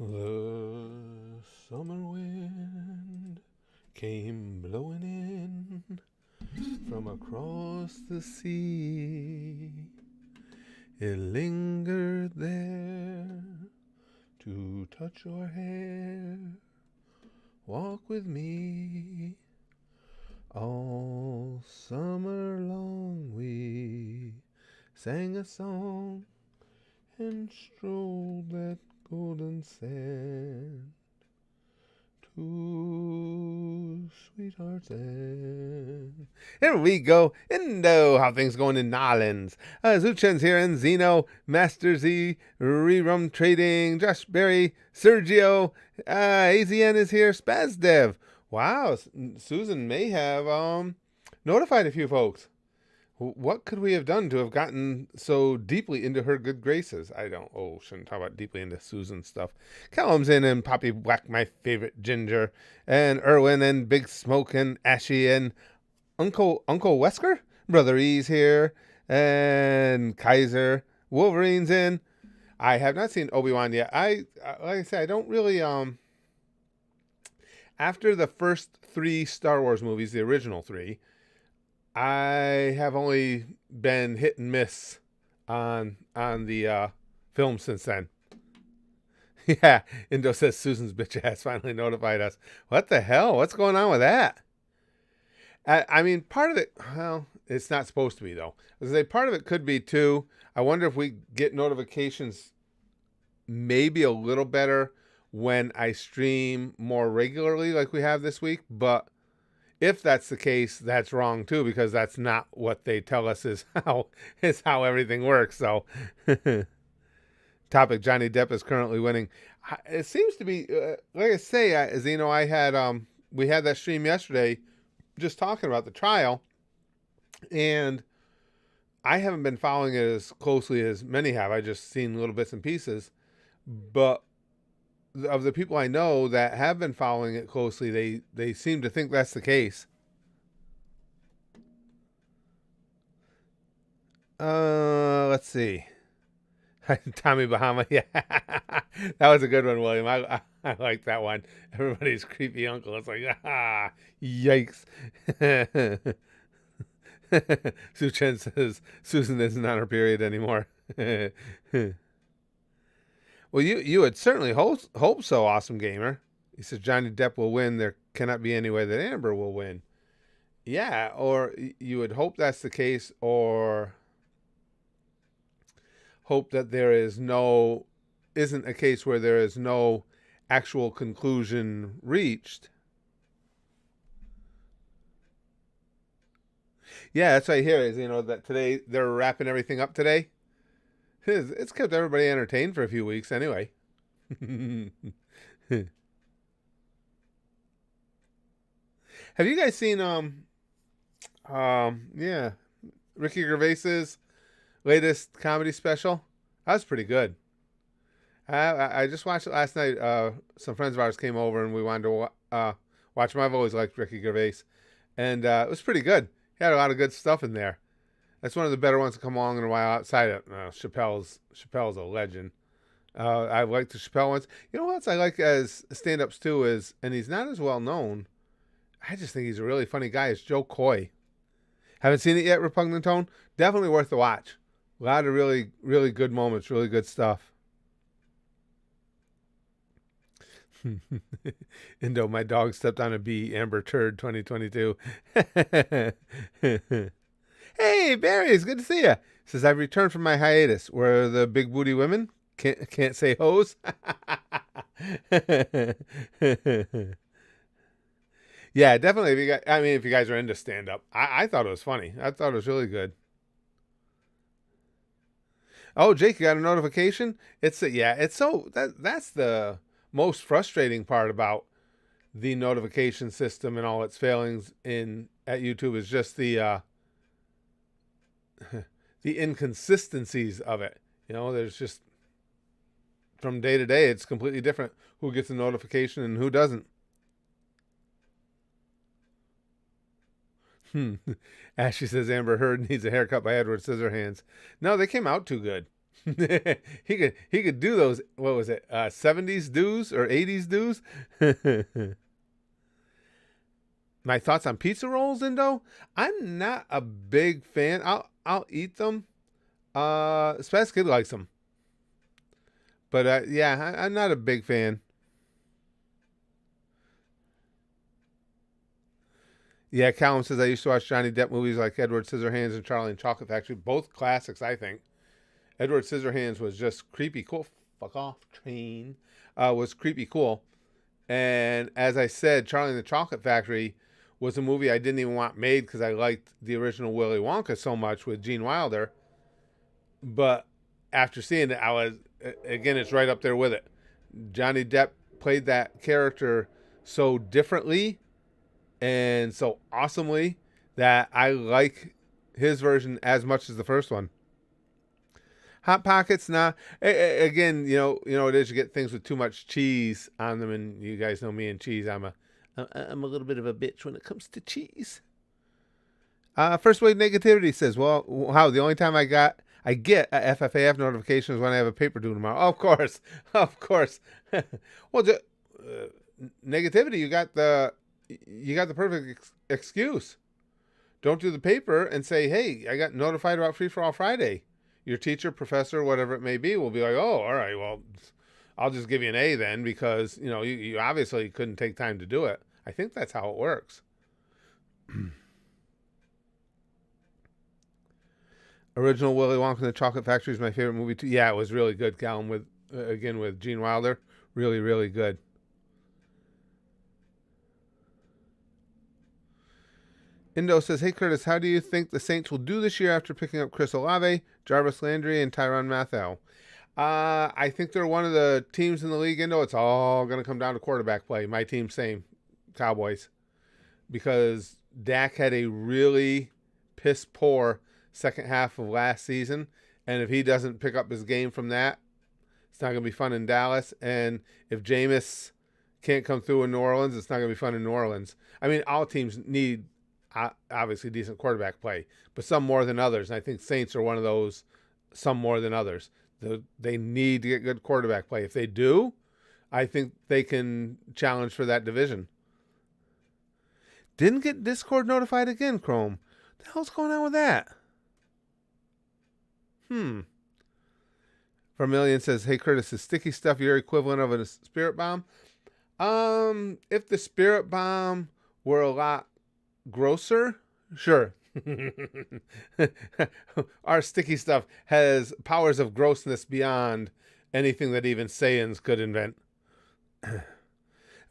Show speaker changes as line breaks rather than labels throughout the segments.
The summer wind came blowing in from across the sea. It lingered there to touch your hair. Walk with me. All summer long we sang a song and strolled that golden sand to sweetheart's end. Here we go. Indo, how things going in Nolans? Zuchen's here and Zeno, Master Z, Rerum Trading, Josh Berry, Sergio, AZN is here, Spazdev. Wow, Susan may have notified a few folks. What could we have done to have gotten so deeply into her good graces? Shouldn't talk about deeply into Susan stuff. Callum's in and Poppy Black, my favorite ginger, and Erwin and Big Smoke and Ashy and Uncle Wesker? Brother E's here, and Kaiser. Wolverine's in. I have not seen Obi-Wan yet. Like I said, I don't really, after the first 3 Star Wars movies, the original 3, I have only been hit and miss on the film since then. Yeah, Indo says Susan's bitch ass finally notified us. What the hell? What's going on with that? I mean, part of it, well, it's not supposed to be, though. As I say, part of it could be, too. I wonder if we get notifications maybe a little better when I stream more regularly like we have this week, but if that's the case, that's wrong too, because that's not what they tell us is how everything works. So, topic: Johnny Depp is currently winning. It seems to be, like I say, as you know, we had that stream yesterday, just talking about the trial, and I haven't been following it as closely as many have. I just seen little bits and pieces, but of the people I know that have been following it closely, they seem to think that's the case. Let's see. Tommy Bahama, yeah. That was a good one, William. I like that one. Everybody's creepy uncle. It's like, yikes. Sue Chen says Susan isn't on her period anymore. Well, you would certainly hope so, Awesome Gamer. He says Johnny Depp will win. There cannot be any way that Amber will win. Yeah, or you would hope that's the case, or hope that there isn't a case where there is no actual conclusion reached. Yeah, that's what I hear is, that today they're wrapping everything up today. It's kept everybody entertained for a few weeks anyway. Have you guys seen yeah, Ricky Gervais's latest comedy special? That was pretty good. I just watched it last night. Some friends of ours came over and we wanted to watch him. I've always liked Ricky Gervais, and it was pretty good. He had a lot of good stuff in there. That's one of the better ones to come along in a while outside of Chappelle's a legend. I like the Chappelle ones. You know what else I like as stand-ups too is, and he's not as well known, I just think he's a really funny guy, is Joe Coy. Haven't seen it yet, Repugnant Tone? Definitely worth the watch. A lot of really, really good moments, really good stuff. Indo, my dog stepped on a bee. Amber Turd 2022. Hey, Barry, it's good to see you. Says, I've returned from my hiatus. Where are the big booty women? Can't say hoes. Yeah, definitely. If you guys are into stand up, I thought it was funny. I thought it was really good. Oh, Jake, you got a notification? That's the most frustrating part about the notification system and all its failings at YouTube is just the the inconsistencies of it. There's just from day to day, it's completely different who gets a notification and who doesn't. Ashley says Amber Heard needs a haircut by Edward Scissorhands. No, they came out too good. he could do those. What was it? 70s dues or 80s dues? My thoughts on pizza rolls, Indo? I'm not a big fan. I'll eat them. Spaz Kid likes them, but yeah, I'm not a big fan. Yeah, Callum says I used to watch Johnny Depp movies like Edward Scissorhands and Charlie and Chocolate Factory, both classics, I think. Edward Scissorhands was just creepy cool. Fuck off, train. Was creepy cool. And as I said, Charlie and the Chocolate Factory was a movie I didn't even want made because I liked the original Willy Wonka so much with Gene Wilder. But after seeing it, I was, again, it's right up there with it. Johnny Depp played that character so differently and so awesomely that I like his version as much as the first one. Hot Pockets, nah. Again, you know it is. You get things with too much cheese on them, and you guys know me and cheese. I'm a little bit of a bitch when it comes to cheese. First Wave Negativity says, well, how the only time I get a FFAF notification is when I have a paper due tomorrow. Oh, of course, of course. Well, negativity. You got the perfect excuse. Don't do the paper and say, hey, I got notified about Free for All Friday. Your teacher, professor, whatever it may be, will be like, oh, all right, well, I'll just give you an A then because, you obviously couldn't take time to do it. I think that's how it works. Original Willy Wonka and the Chocolate Factory is my favorite movie too. Yeah, it was really good, Callum, with Gene Wilder. Really, really good. Indo says, hey, Curtis, how do you think the Saints will do this year after picking up Chris Olave, Jarvis Landry, and Tyrann Mathieu? I think they're one of the teams in the league, Indo. It's all going to come down to quarterback play. My team, same, Cowboys. Because Dak had a really piss-poor second half of last season. And if he doesn't pick up his game from that, it's not going to be fun in Dallas. And if Jameis can't come through in New Orleans, it's not going to be fun in New Orleans. I mean, all teams need obviously decent quarterback play, but some more than others. And I think Saints are one of those, some more than others. They need to get good quarterback play. If they do, I think they can challenge for that division. Didn't get Discord notified again, Chrome. What the hell's going on with that? Vermilion says, hey, Curtis, is sticky stuff your equivalent of a spirit bomb? If the spirit bomb were a lot grosser, sure. Our sticky stuff has powers of grossness beyond anything that even Saiyans could invent.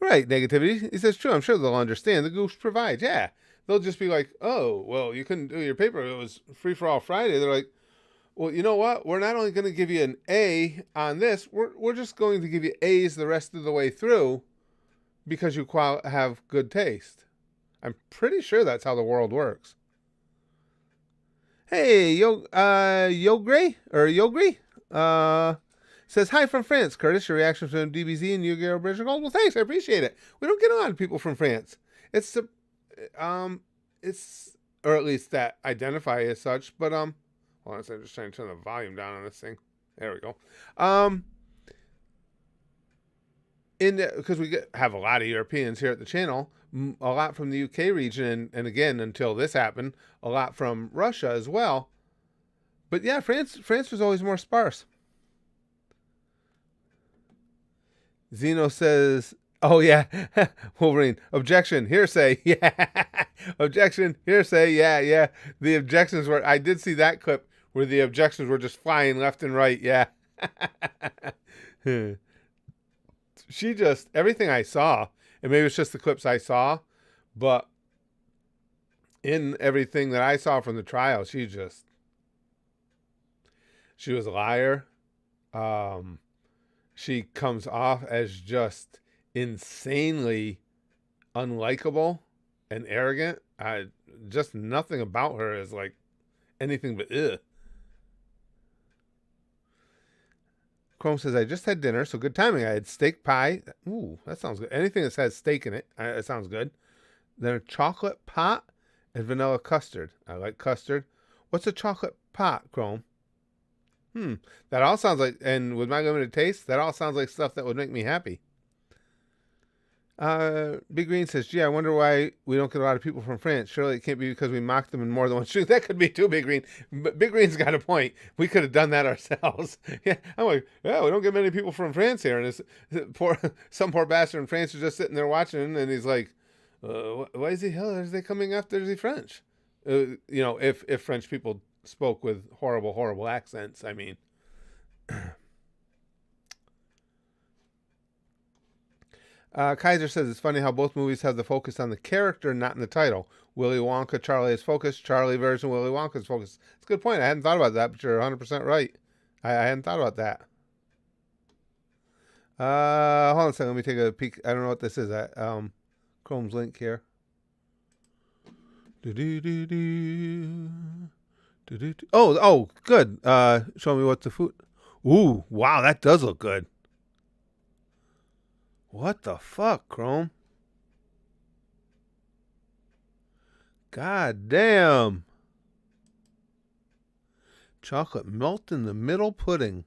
Right, negativity. He says, true, I'm sure they'll understand. The Goose provides. Yeah. They'll just be like, oh, well, you couldn't do your paper. It was Free for All Friday. They're like, well, you know what? We're not only going to give you an A on this, we're just going to give you A's the rest of the way through because you have good taste. I'm pretty sure that's how the world works. Hey, Yogri says, hi from France. Curtis, your reaction from DBZ and Yu-Gi-Oh! Bridge of Gold? Well, thanks. I appreciate it. We don't get a lot of people from France. It's or at least that identify as such. But, hold on, I'm just trying to turn the volume down on this thing. There we go. Because we have a lot of Europeans here at the channel, a lot from the UK region, and again, until this happened, a lot from Russia as well. But yeah, France was always more sparse. Zeno says, oh yeah, Wolverine, objection, hearsay, yeah, objection, hearsay, yeah. The objections were, I did see that clip where the objections were just flying left and right, yeah. She just, everything I saw, and maybe it's just the clips I saw, but in everything that I saw from the trial, she was a liar. She comes off as just insanely unlikable and arrogant. Just nothing about her is like anything but ugh. Chrome says, I just had dinner, so good timing. I had steak pie. Ooh, that sounds good. Anything that has steak in it, it sounds good. Then a chocolate pot and vanilla custard. I like custard. What's a chocolate pot, Chrome? That all sounds like, and with my limited taste, that all sounds like stuff that would make me happy. Big Green says, "Gee, I wonder why we don't get a lot of people from France. Surely it can't be because we mocked them in more than one shoot." That could be too, Big Green. But Big Green's got a point. We could have done that ourselves. Yeah, I'm like, yeah, we don't get many people from France here, and it's some poor bastard in France is just sitting there watching, and he's like, "Why is he hell? Are they coming after the French?" If French people spoke with horrible accents, I mean. Kaiser says it's funny how both movies have the focus on the character, not in the title. Willy Wonka, Charlie is focus. Charlie version, Willy Wonka's focus. It's a good point. I hadn't thought about that, but you're 100% right. I hadn't thought about that. Hold on a second. Let me take a peek. I don't know what this is. Chrome's link here. Oh, good. Show me what the food. Ooh, wow, that does look good. What the fuck, Chrome? God damn. Chocolate melt in the middle pudding.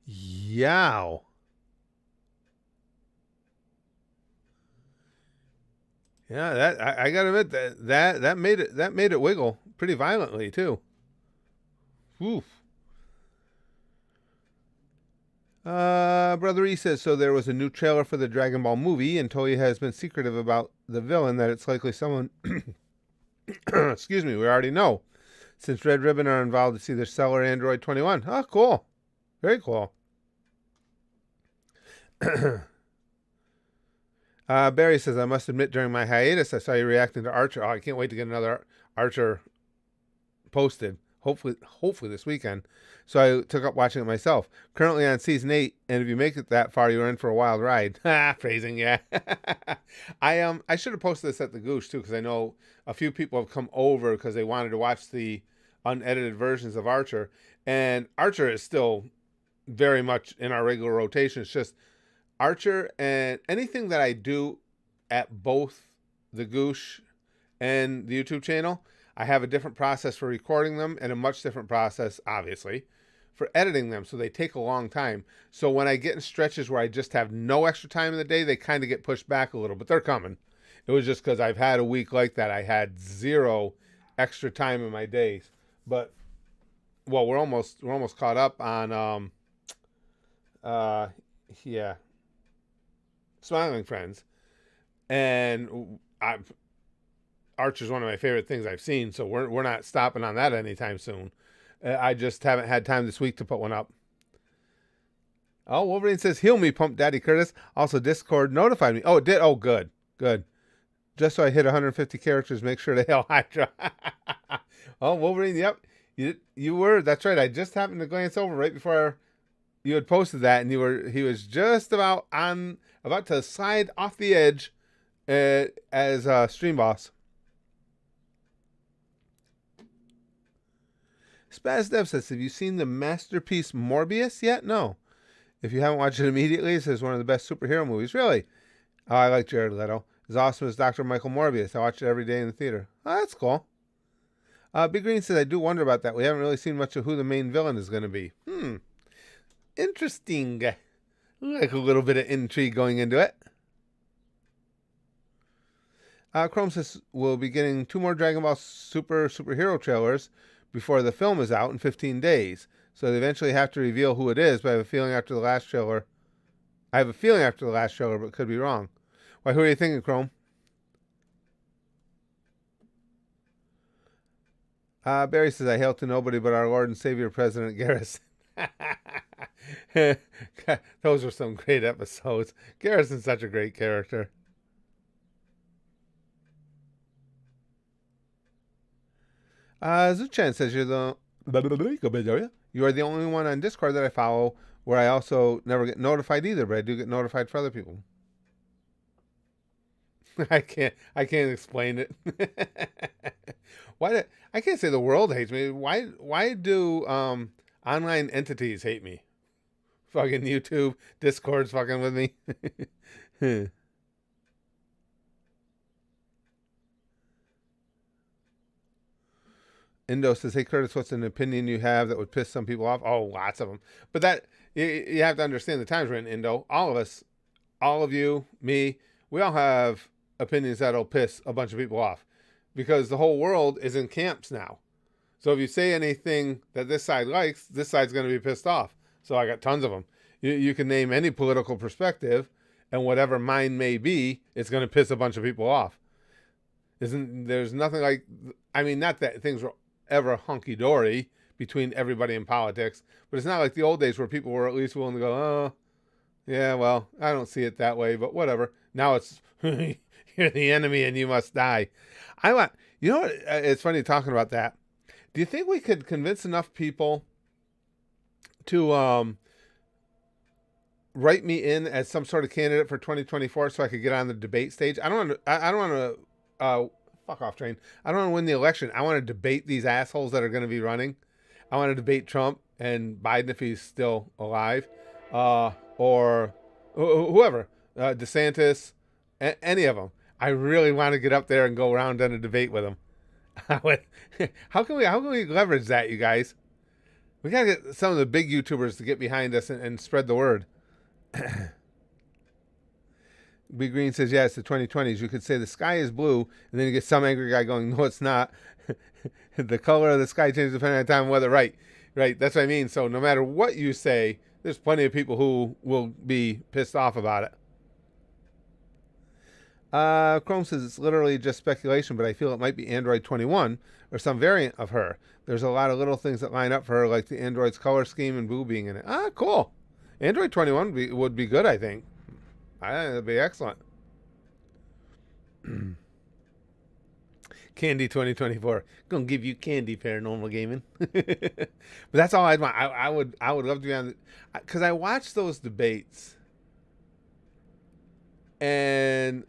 Yow. Yeah, that I gotta admit that made it wiggle pretty violently too. Oof. Brother E says, so there was a new trailer for the Dragon Ball movie, and Toei has been secretive about the villain, that it's likely someone, excuse me, we already know, since Red Ribbon are involved to see their seller Android 21. Oh, cool. Very cool. Barry says, I must admit during my hiatus, I saw you reacting to Archer. Oh, I can't wait to get another Archer posted. Hopefully this weekend. So I took up watching it myself. Currently on season 8, and if you make it that far, you're in for a wild ride. Phrasing, yeah. I should have posted this at the Goosh too, because I know a few people have come over because they wanted to watch the unedited versions of Archer, and Archer is still very much in our regular rotation. It's just Archer and anything that I do at both the Goosh and the YouTube channel, I have a different process for recording them and a much different process, obviously, for editing them. So they take a long time. So when I get in stretches where I just have no extra time in the day, they kind of get pushed back a little, but they're coming. It was just because I've had a week like that. I had zero extra time in my days. But, well, we're almost caught up on, Smiling Friends. And Archer's one of my favorite things I've seen, so we're not stopping on that anytime soon. I just haven't had time this week to put one up. Oh, Wolverine says, heal me, Pump Daddy Curtis. Also, Discord notified me. Oh, it did? Oh, good. Just so I hit 150 characters, make sure to hail Hydra. Oh, Wolverine, yep. You were, that's right. I just happened to glance over right before you had posted that, and he was just about to slide off the edge as Stream Boss. Spaz Dev says, have you seen the masterpiece Morbius yet? No. If you haven't watched it immediately, it says one of the best superhero movies. Really? Oh, I like Jared Leto. As awesome as Dr. Michael Morbius. I watch it every day in the theater. Oh, that's cool. Big Green says, I do wonder about that. We haven't really seen much of who the main villain is going to be. Interesting. Like a little bit of intrigue going into it. Chrome says, we'll be getting 2 more Dragon Ball superhero trailers before the film is out in 15 days. So they eventually have to reveal who it is, but I have a feeling after the last trailer, but could be wrong. Why, who are you thinking, Chrome? Barry says, I hail to nobody but our Lord and Savior, President Garrison. Those were some great episodes. Garrison's such a great character. Zuchan says, you are the only one on Discord that I follow where I also never get notified either, but I do get notified for other people. I can't explain it. I can't say the world hates me. Why do online entities hate me? Fucking YouTube, Discord's fucking with me. Indo says, hey, Curtis, what's an opinion you have that would piss some people off? Oh, lots of them. But that, you have to understand the times we're in, Indo. All of us, all of you, me, we all have opinions that'll piss a bunch of people off because the whole world is in camps now. So if you say anything that this side likes, this side's going to be pissed off. So I got tons of them. You can name any political perspective, and whatever mine may be, it's going to piss a bunch of people off. There's nothing like, I mean, not that things were ever hunky-dory between everybody in politics, but it's not like the old days where people were at least willing to go, oh, yeah, well, I don't see it that way, but whatever. Now it's, you're the enemy and you must die. You know what, it's funny talking about that. Do you think we could convince enough people to write me in as some sort of candidate for 2024 so I could get on the debate stage? I don't want to fuck off, train. I don't want to win the election. I want to debate these assholes that are going to be running. I want to debate Trump and Biden if he's still alive, or whoever, DeSantis, any of them. I really want to get up there and go around on a debate with them. How can we leverage that, you guys? We gotta get some of the big YouTubers to get behind us and spread the word. Big Green says, yeah, it's the 2020s. You could say the sky is blue, and then you get some angry guy going, no, it's not. The color of the sky changes depending on time and weather. Right. That's what I mean. So no matter what you say, there's plenty of people who will be pissed off about it. Chrome says it's literally just speculation, but I feel it might be Android 21 or some variant of her. There's a lot of little things that line up for her, like the Android's color scheme and Boo being in it. Ah, cool. Android 21 would be good, I think. I think it'd be excellent. Candy 2024. Gonna give you candy, Paranormal Gaming. But that's all I'd want. I would love to be on, because I watched those debates, and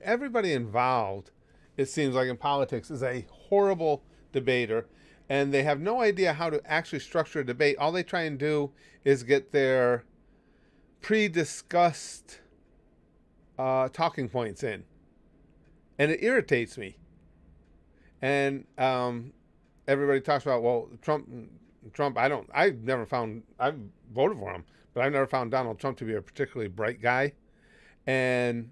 everybody involved, it seems like in politics, is a horrible debater, and they have no idea how to actually structure a debate. All they try and do is get their pre-discussed talking points in, and it irritates me. And everybody talks about, well, Trump. I've voted for him, but I've never found Donald Trump to be a particularly bright guy. And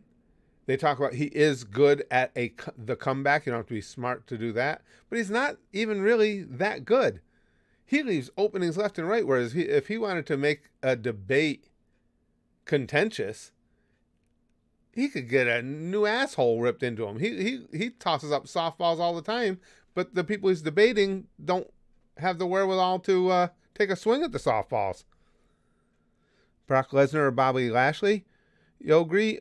they talk about he is good at the comeback. You don't have to be smart to do that, but he's not even really that good. He leaves openings left and right. Whereas if he wanted to make a debate contentious, he could get a new asshole ripped into him. He tosses up softballs all the time, but the people he's debating don't have the wherewithal to take a swing at the softballs. Brock Lesnar or Bobby Lashley? You agree?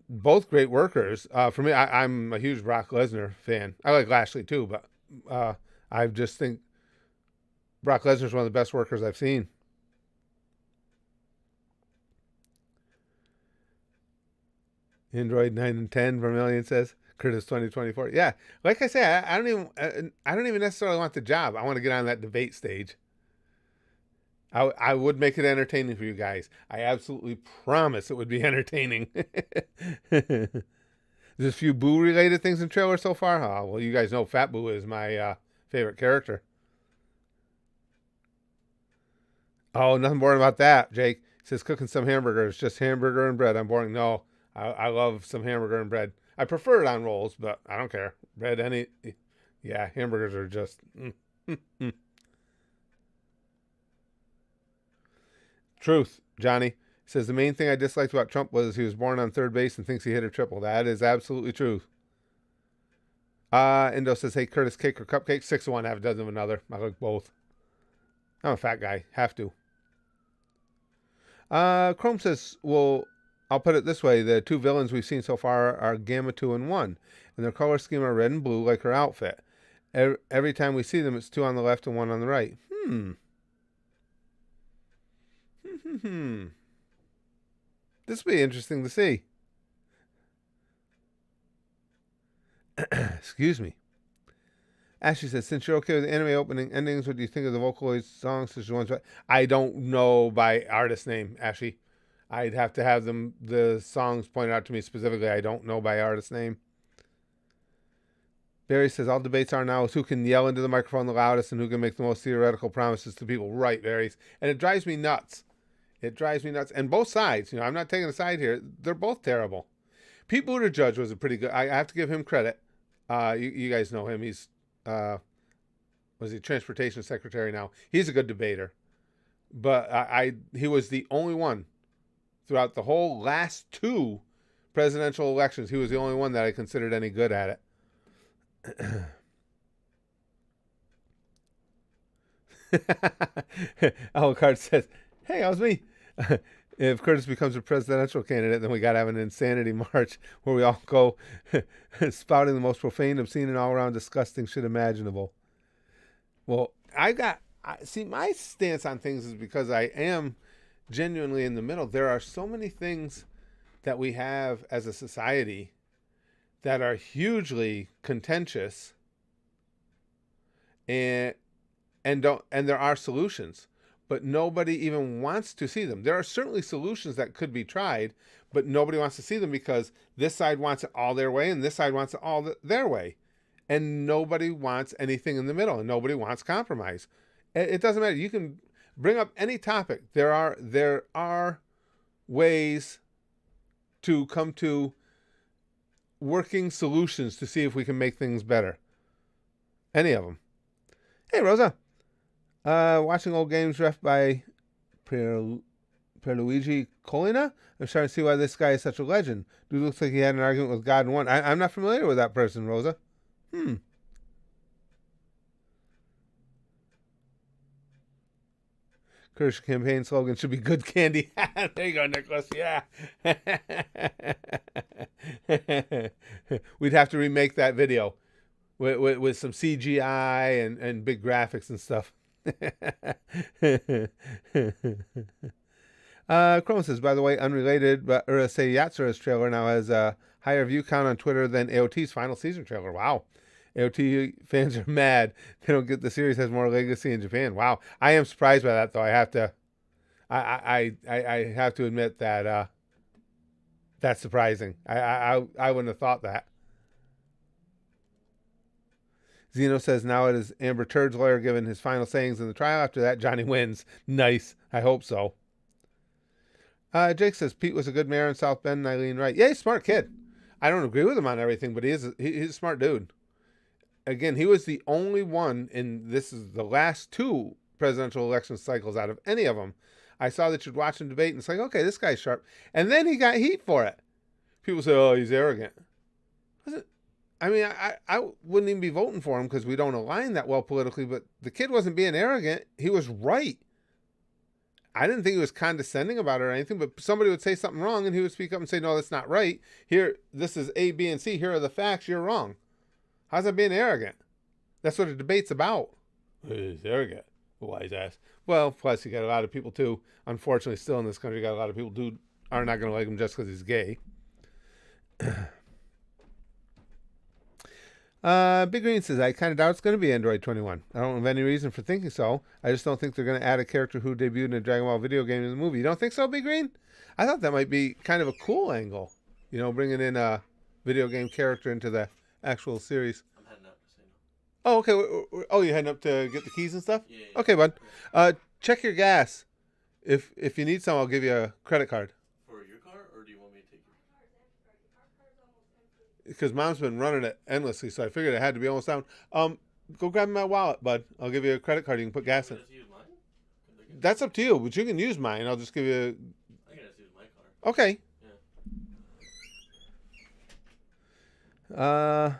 Both great workers. For me, I'm a huge Brock Lesnar fan. I like Lashley too, but I just think Brock Lesnar is one of the best workers I've seen. Android 9 and 10, Vermilion says. Curtis 2024. Yeah, like I say, I don't even necessarily want the job. I want to get on that debate stage. I would make it entertaining for you guys. I absolutely promise it would be entertaining. There's a few Boo-related things in the trailer so far. Oh, well, you guys know Fat Boo is my favorite character. Oh, nothing boring about that, Jake. He says cooking some hamburgers, just hamburger and bread. I'm boring. No, I love some hamburger and bread. I prefer it on rolls, but I don't care. Bread, yeah, hamburgers are just... Truth, Johnny says the main thing I disliked about Trump was he was born on third base and thinks he hit a triple. That is absolutely true. Indo says, hey, Curtis, cake or cupcake? 6 of one, half a dozen of another. I like both. I'm a fat guy. Have to. Chrome says, well, I'll put it this way. The two villains we've seen so far are Gamma 2 and 1. And their color scheme are red and blue like her outfit. Every time we see them, it's 2 on the left and 1 on the right. This will be interesting to see. Excuse me. Ashley says, since you're okay with anime opening endings, what do you think of the Vocaloid songs? I don't know by artist name, Ashley. I'd have to have the songs pointed out to me specifically. I don't know by artist name. Barry says all debates are now is who can yell into the microphone the loudest and who can make the most theoretical promises to people. Right, Barry. And it drives me nuts. It drives me nuts. And both sides, I'm not taking a side here. They're both terrible. Pete Buttigieg was a pretty good. I have to give him credit. You guys know him. He's was he transportation secretary now? He's a good debater. But he was the only one throughout the whole last 2 presidential elections. He was the only one that I considered any good at it. Alucard says, "Hey, how's me?" If Curtis becomes a presidential candidate, then we got to have an insanity march where we all go spouting the most profane, obscene, and all-around disgusting shit imaginable. Well, see, my stance on things is because I am genuinely in the middle. There are so many things that we have as a society that are hugely contentious, and there are solutions, but nobody even wants to see them. There are certainly solutions that could be tried, but nobody wants to see them because this side wants it all their way and this side wants it all their way, and nobody wants anything in the middle, and nobody wants compromise. It doesn't matter. You can bring up any topic. There are ways to come to working solutions to see if we can make things better. Any of them. Hey, Rosa. Watching old games ref by Pierluigi Colina. I'm starting to see why this guy is such a legend. Dude looks like he had an argument with God and won. I'm not familiar with that person, Rosa. Kurdish campaign slogan should be good candy. There you go, Nicholas. Yeah. We'd have to remake that video with some CGI and big graphics and stuff. Chrome says, by the way, unrelated, but Urusei Yatsura's trailer now has a higher view count on Twitter than AOT's final season trailer. Wow. AOT fans are mad. They don't get the series has more legacy in Japan. Wow. I am surprised by that, though. I have to admit that that's surprising. I wouldn't have thought that. Zeno says now it is Amber Turd's lawyer giving his final sayings in the trial. After that, Johnny wins. Nice. I hope so. Jake says Pete was a good mayor in South Bend and Eileen Wright. Yeah, he's a smart kid. I don't agree with him on everything, but he's a smart dude. Again, he was the only one this is the last 2 presidential election cycles out of any of them. I saw that you'd watch him debate, and it's like, okay, this guy's sharp. And then he got heat for it. People say, oh, he's arrogant. I mean, I wouldn't even be voting for him because we don't align that well politically, but the kid wasn't being arrogant. He was right. I didn't think he was condescending about it or anything, but somebody would say something wrong, and he would speak up and say, no, that's not right. Here, this is A, B, and C. Here are the facts. You're wrong. How's that being arrogant? That's what a debate's about. He's arrogant. Wise ass. Well, plus you got a lot of people too. Unfortunately, still in this country, you got a lot of people who are not going to like him just because he's gay. Big Green says, I kind of doubt it's going to be Android 21. I don't have any reason for thinking so. I just don't think they're going to add a character who debuted in a Dragon Ball video game in the movie. You don't think so, Big Green? I thought that might be kind of a cool angle. Bringing in a video game character into the actual series.
I'm heading up to St.
Oh, okay. Oh, you're heading up to get the keys and stuff?
Yeah.
Okay, bud. Check your gas. If you need some, I'll give you a credit card.
For your car, or do you want me to take your car?
Because Mom's been running it endlessly, so I figured it had to be almost down. Go grab my wallet, bud. I'll give you a credit card. You can put gas in.
Can I just use mine?
That's up to you, but you can use mine. I'll just give you.
I can just use my car.
Okay.
Yeah.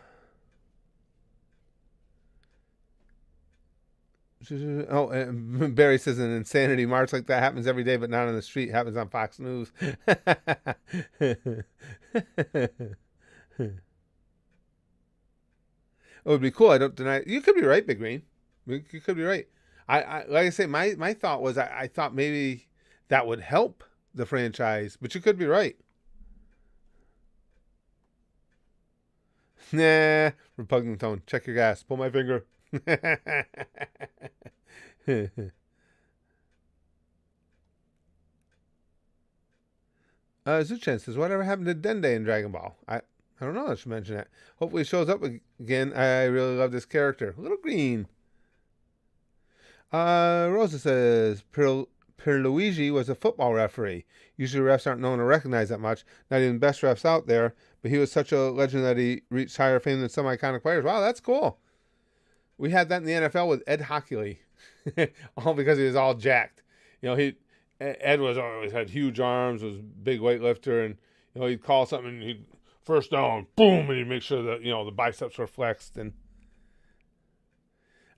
Barry says an insanity march like that happens every day, but not on the street. It happens on Fox News. It would be cool. I don't deny it. You could be right, Big Green. You could be right. I like I say, my thought was I thought maybe that would help the franchise, but you could be right. Nah, repugnant tone. Check your gas. Pull my finger. Zuchen says, whatever happened to Dende in Dragon Ball? I I don't know. I should mention that. Hopefully, he shows up again. I really love this character. Little Green. Rosa says Pierluigi was a football referee. Usually, refs aren't known to recognize that much. Not even best refs out there. But he was such a legend that he reached higher fame than some iconic players. Wow, that's cool. We had that in the NFL with Ed Hockley, all because he was all jacked. Ed was always had huge arms, was a big weightlifter, and he'd call something, and he'd first down, boom, and he'd make sure that the biceps were flexed. And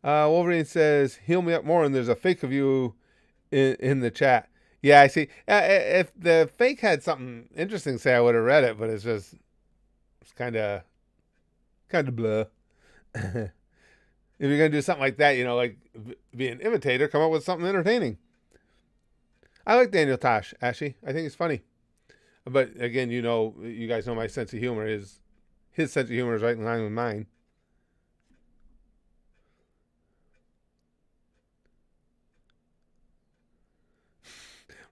Wolverine says, "Heal me up more," and there's a fake of you in the chat. Yeah, I see. If the fake had something interesting to say, I would have read it, but it's kind of blah. If you're going to do something like that, like be an imitator, come up with something entertaining. I like Daniel Tosh, Ashy. I think it's funny. But again, you guys know my sense of humor. His sense of humor is right in line with mine.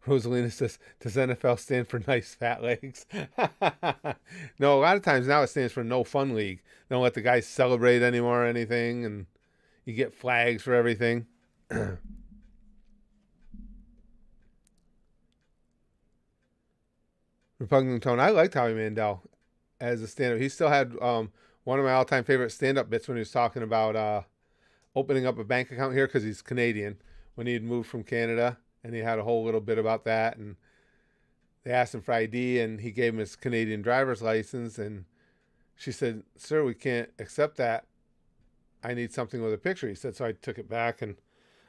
Rosalina says, does NFL stand for nice fat legs? No, a lot of times now it stands for no fun league. They don't let the guys celebrate anymore or anything, and you get flags for everything. Repugnant Tone. I liked Howie Mandel as a stand-up. He still had one of my all-time favorite stand-up bits when he was talking about opening up a bank account here because he's Canadian, when he had moved from Canada, and he had a whole little bit about that. And they asked him for ID, and he gave him his Canadian driver's license, and she said, "Sir, we can't accept that. I need something with a picture." He said, so I took it back, and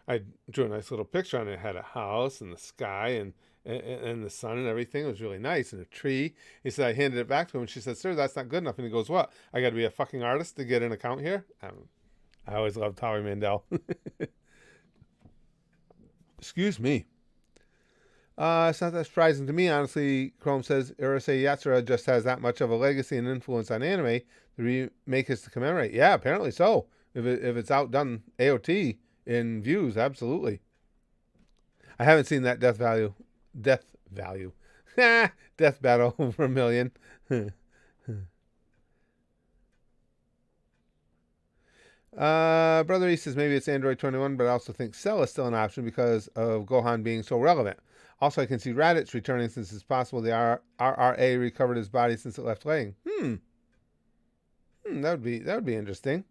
I drew a nice little picture on it. It had a house and the sky and the sun and everything. It was really nice, and a tree. He said, I handed it back to him, and she said, "Sir, that's not good enough." And he goes, "What? I got to be a fucking artist to get an account here?" I always loved Howie Mandel. Excuse me. It's not that surprising to me, honestly. Chrome says Urusei Yatsura just has that much of a legacy and influence on anime. The remake is to commemorate. Yeah, apparently so. If it's outdone AOT in views, absolutely. I haven't seen that Death Battle over a million. Brother East says maybe it's Android 21, but I also think Cell is still an option because of Gohan being so relevant. Also, I can see Raditz returning since it's possible the RRA recovered his body since it left laying. That would be interesting.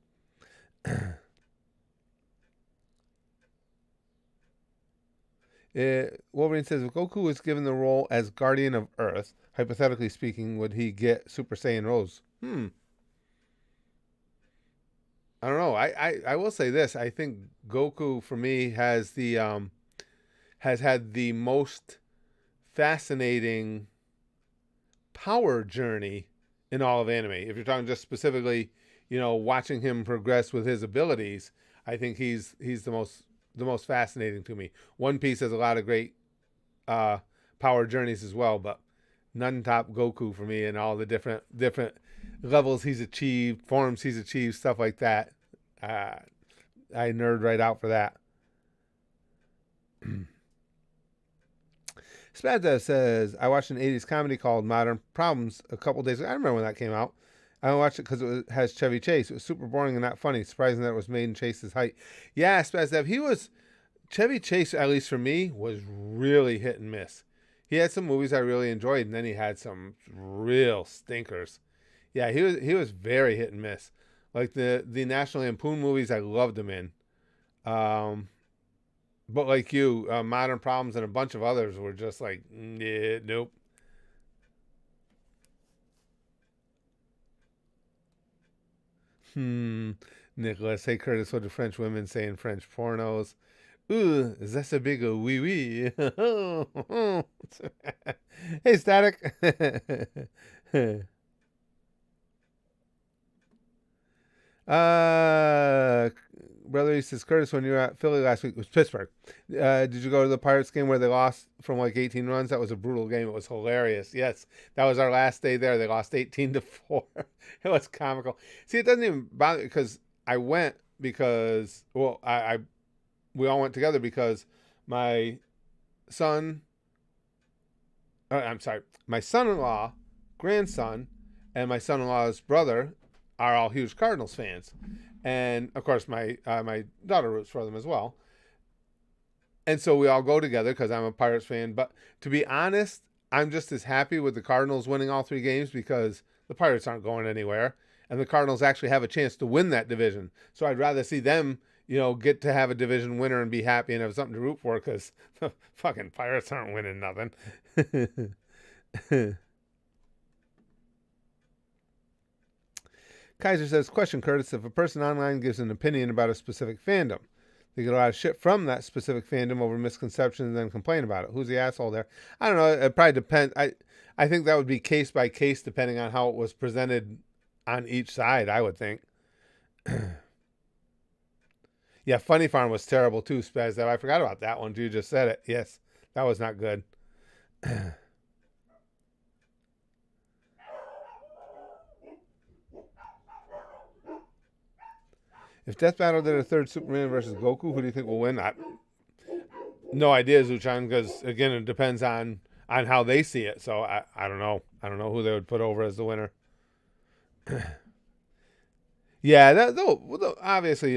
Wolverine says, if Goku was given the role as Guardian of Earth, hypothetically speaking, would he get Super Saiyan Rose? I don't know. I will say this. I think Goku, for me, has had the most fascinating power journey in all of anime. If you're talking just specifically, watching him progress with his abilities, I think he's the most fascinating to me. One Piece has a lot of great power journeys as well, but none top Goku for me, and all the different levels he's achieved, forms he's achieved, stuff like that. I nerd right out for that. Spazza says, I watched an 80s comedy called Modern Problems a couple days ago. I remember when that came out. I watched it because it has Chevy Chase. It was super boring and not funny. Surprising that it was made in Chase's height. Yeah, Spazza, Chevy Chase, at least for me, was really hit and miss. He had some movies I really enjoyed, and then he had some real stinkers. Yeah, he was very hit and miss. Like the National Lampoon movies, I loved him in. But like you, Modern Problems and a bunch of others were just like, nope. Nicholas, hey Curtis, what do French women say in French pornos? Ooh, that's a big wee wee. Hey, Static. Brother, he says, Curtis, when you were at Philly last week, it was Pittsburgh. Did you go to the Pirates game where they lost from like 18 runs? That was a brutal game. It was hilarious. Yes, that was our last day there. They lost 18-4. It was comical. See, it doesn't even bother because I went because, well, we all went together because my son, my son-in-law, grandson, and my son-in-law's brother are all huge Cardinals fans, and of course my daughter roots for them as well. And so we all go together because I'm a Pirates fan. But to be honest, I'm just as happy with the Cardinals winning all 3 games because the Pirates aren't going anywhere, and the Cardinals actually have a chance to win that division. So I'd rather see them, get to have a division winner and be happy and have something to root for because the fucking Pirates aren't winning nothing. Kaiser says, question, Curtis, if a person online gives an opinion about a specific fandom, they get a lot of shit from that specific fandom over misconceptions and then complain about it. Who's the asshole there? I don't know. It probably depends. I think that would be case by case depending on how it was presented on each side, I would think. Yeah, Funny Farm was terrible too, Spaz. I forgot about that one. You just said it. Yes, that was not good. If Death Battle did a third Superman versus Goku, who do you think will win? No idea, Zuchan, because again, it depends on how they see it. So I don't know. I don't know who they would put over as the winner. Yeah, they'll obviously,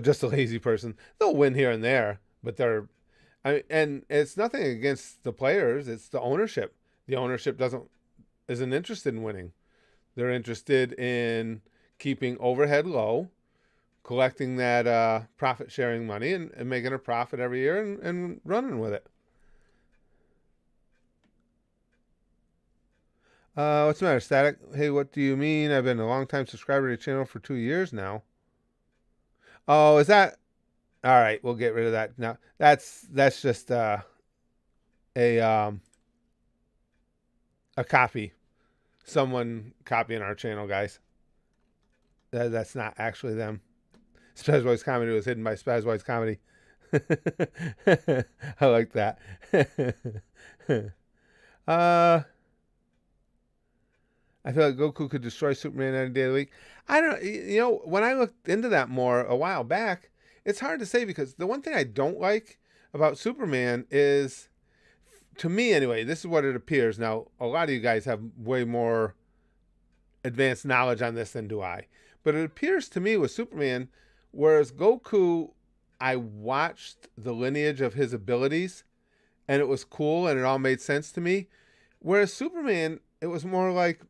just a lazy person. They'll win here and there, but and it's nothing against the players. It's the ownership. The ownership isn't interested in winning. They're interested in keeping overhead low, collecting that profit sharing money and making a profit every year and running with it. What's the matter, Static? Hey, what do you mean? I've been a long time subscriber to the channel for 2 years now. Oh, is that all right? We'll get rid of that now. That's just a copy. Someone copying our channel, guys. That's not actually them. Spaz Boys Comedy was hidden by Spaz Boys Comedy. I like that. I feel like Goku could destroy Superman any day of the week. I don't, when I looked into that more a while back, it's hard to say because the one thing I don't like about Superman is, to me anyway, this is what it appears. Now, a lot of you guys have way more advanced knowledge on this than do I. But it appears to me with Superman, whereas Goku, I watched the lineage of his abilities and it was cool and it all made sense to me. Whereas Superman, it was more like,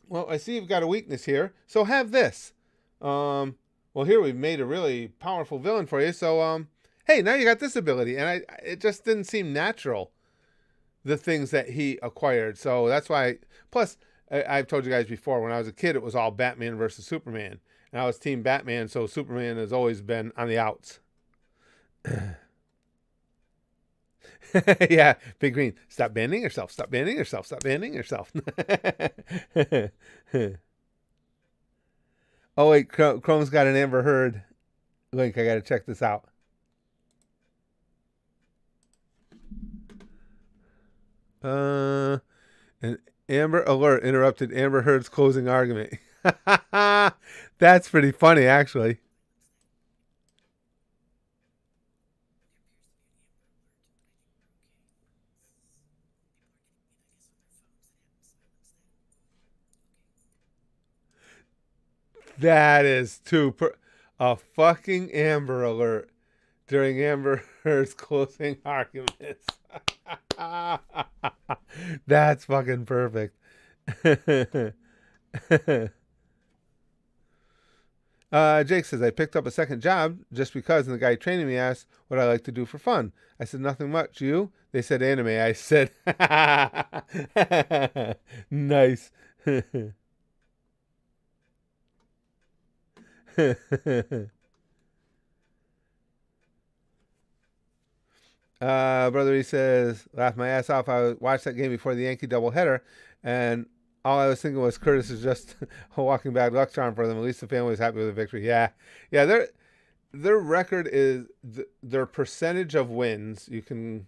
well, I see you've got a weakness here, so have this. Well, here we've made a really powerful villain for you, so, hey, now you got this ability. And it just didn't seem natural, the things that he acquired. So that's why, plus, I've told you guys before, when I was a kid, it was all Batman versus Superman. And I was Team Batman, so Superman has always been on the outs. Yeah, Big Green. Stop banning yourself. Stop banning yourself. Stop banning yourself. Oh, wait. Chrome's got an Amber Heard link. I got to check this out. An Amber Alert interrupted Amber Heard's closing argument. That's pretty funny, actually. That is a fucking Amber Alert during Amber Heard's closing arguments. That's fucking perfect. Jake says, I picked up a second job just because, and the guy training me asked what I like to do for fun. I said, nothing much. You? They said anime. I said, nice. Brother, he says, laughed my ass off. I watched that game before the Yankee doubleheader, and all I was thinking was Curtis is just a walking bad luck charm for them. At least the family was happy with the victory. Yeah. Their record is their percentage of wins. You can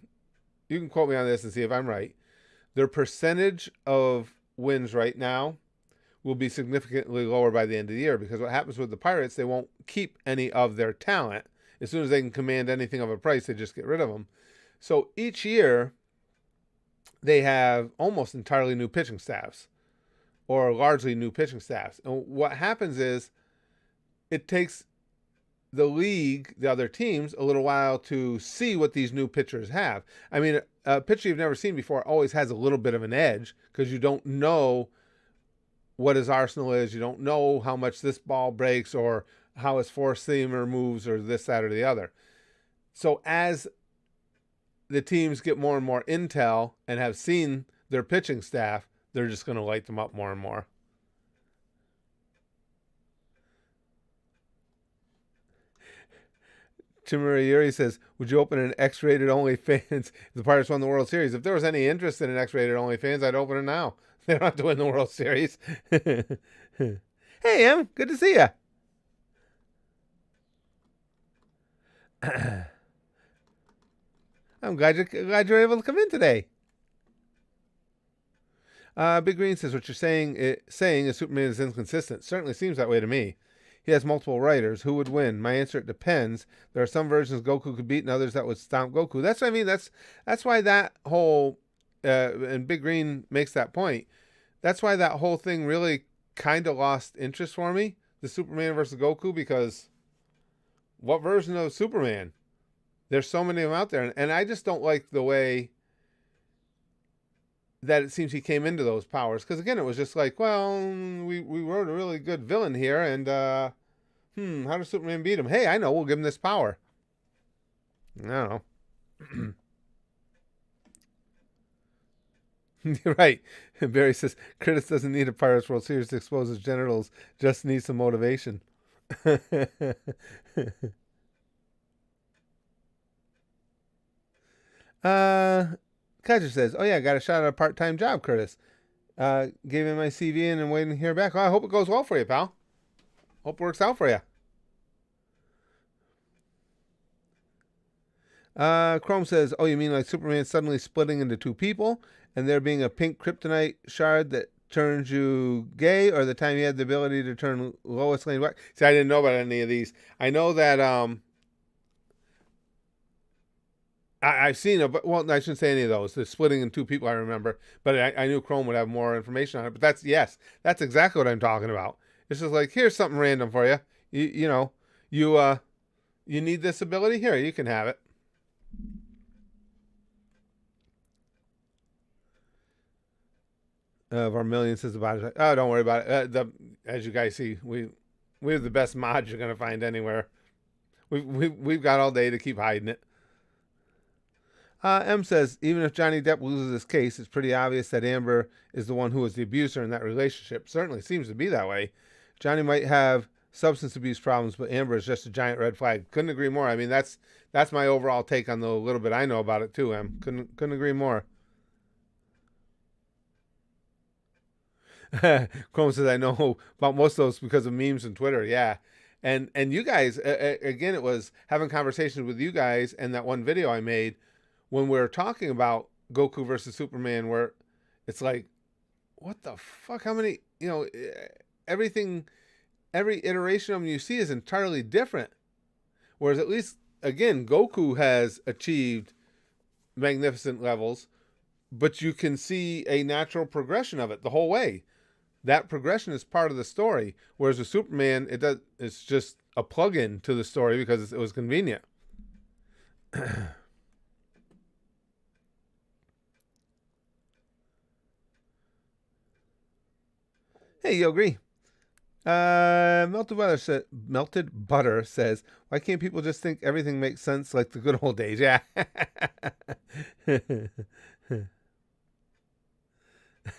quote me on this and see if I'm right. Their percentage of wins right now will be significantly lower by the end of the year, because what happens with the Pirates, they won't keep any of their talent. As soon as they can command anything of a price, they just get rid of them. So each year, they have almost entirely new pitching staffs. or largely new pitching staffs. And what happens is it takes the league, the other teams, a little while to see what these new pitchers have. I mean, a pitcher you've never seen before always has a little bit of an edge because you don't know what his arsenal is. You don't know how much this ball breaks or how his four-seamer moves or this, that, or the other. So as the teams get more and more intel and have seen their pitching staff, they're just going to light them up more and more. Chimera Yuri says, would you open an X-rated OnlyFans if the Pirates won the World Series? If there was any interest in an X-rated OnlyFans, I'd open it now. They don't have to win the World Series. Hey, Em, good to see you. I'm glad you're able to come in today. Big Green says, what you're saying is Superman is inconsistent. Certainly seems that way to me. He has multiple writers. Who would win? My answer, it depends. There are some versions Goku could beat and others that would stomp Goku. That's what I mean. That's why that whole, and Big Green makes that point. That's why that whole thing really kind of lost interest for me, the Superman versus Goku, because what version of Superman? There's so many of them out there. And I just don't like the way that it seems he came into those powers. Because, again, it was just like, well, we wrote a really good villain here. And, how does Superman beat him? Hey, I know. We'll give him this power. I don't know. You're right. Barry says, Curtis doesn't need a Pirates World Series to expose his genitals. Just needs some motivation. Kaiser says, oh yeah, got a shot at a part-time job, Curtis. Gave him my CV and I'm waiting to hear back. Well, I hope it goes well for you, pal. Hope it works out for you. Chrome says, oh, you mean like Superman suddenly splitting into two people and there being a pink kryptonite shard that turns you gay, or the time you had the ability to turn Lois Lane black? See, I didn't know about any of these. I know that I've seen it, but well, I shouldn't say any of those. The splitting in two people, I remember, but I knew Chrome would have more information on it. But that's exactly what I'm talking about. It's just like, here's something random for you. You need this ability? Here, you can have it. Vermilion says about it. Oh, don't worry about it. As you guys see, we have the best mods you're gonna find anywhere. We've got all day to keep hiding it. M says, even if Johnny Depp loses his case, it's pretty obvious that Amber is the one who was the abuser in that relationship. Certainly seems to be that way. Johnny might have substance abuse problems, but Amber is just a giant red flag. Couldn't agree more. I mean, that's my overall take on the little bit I know about it too, Em. Couldn't agree more. Chrome says, I know about most of those because of memes and Twitter. Yeah. And you guys, again, it was having conversations with you guys and that one video I made when we were talking about Goku versus Superman, where it's like, what the fuck? How many, everything, every iteration of them you see is entirely different. Whereas at least, again, Goku has achieved magnificent levels, but you can see a natural progression of it the whole way. That progression is part of the story. Whereas with Superman, it's just a plug-in to the story because it was convenient. Hey, you agree? Melted Butter says, why can't people just think everything makes sense like the good old days? Yeah.